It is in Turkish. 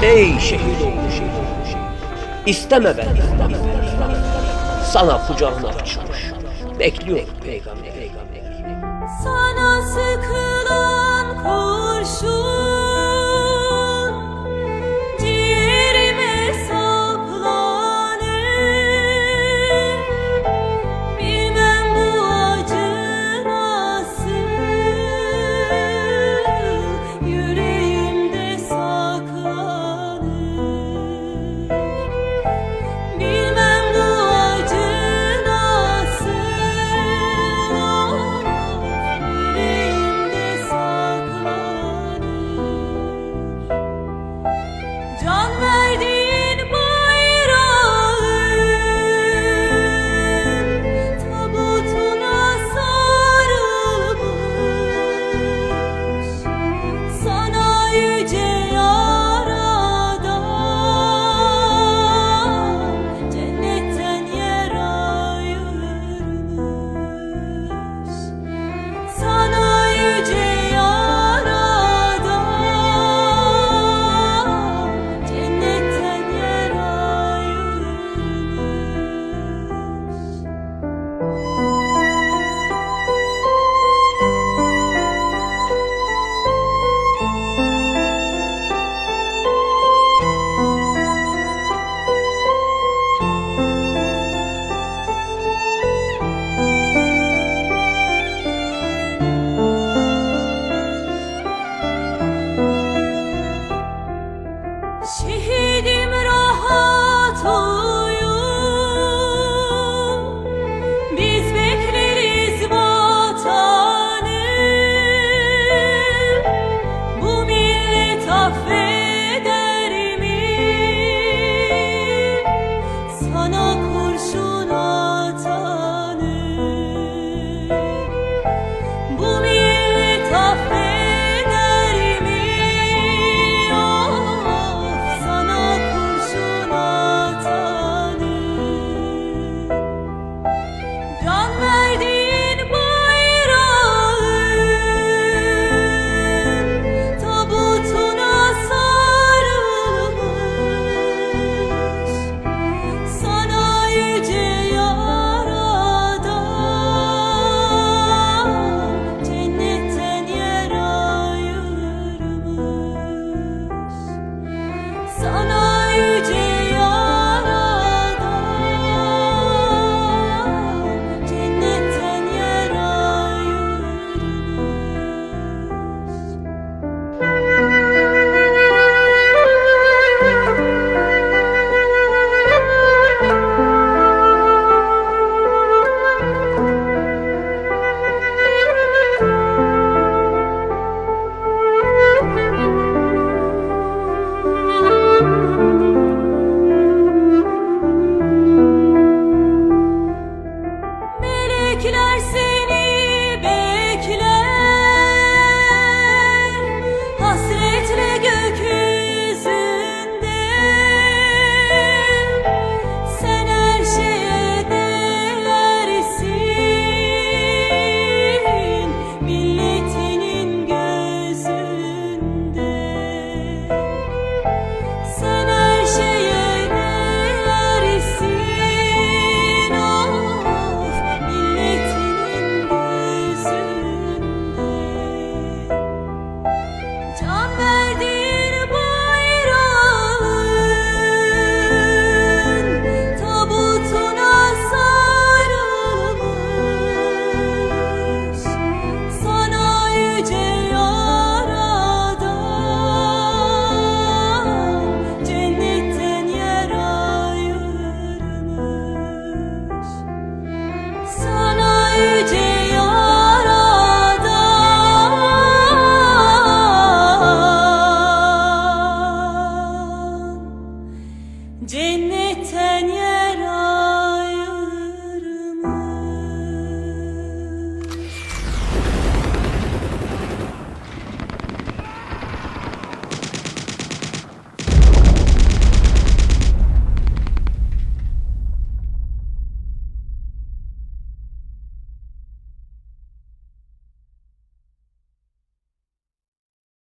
Ey şehit olmuş, isteme beni, sana kucağına açmış, bekliyor peygamber. Sana sıkılan kurşun ciğerime saplanır. Bilmem bu acı nasıl yüreğimde saklanır. Bilmem bu acı nasıl yüreğimde saklanır. Can verdiğin bayrağın tabutuna sarılmış. Sana yüce Yaradan cennetten yer ayırmış. Sana yüce Yaradan cennetten yer ayırmış. Şehidim rahat uyu, biz bekleriz vatanı. Bu millet affeder mi sana kurşun atanı? Bu millet affeder mi sana kurşun atanı? Can verdiğin bayrağın tabutuna sarılmış. Sana yüce Yaradan cennetten yer ayırmış. Sana yüce Yaradan cennetten yer ayırmış. Melekler seni bekler hasretle gökyüzünde. Sen her şeye değersin milletinin gözünde. Sen her şeye değersin milletinin gözünde. Can verdiğin bayrağın tabutuna sarılmış. Sana yüce Yaradan cennetten yer ayırmış. Sana yüce Yaradan cennet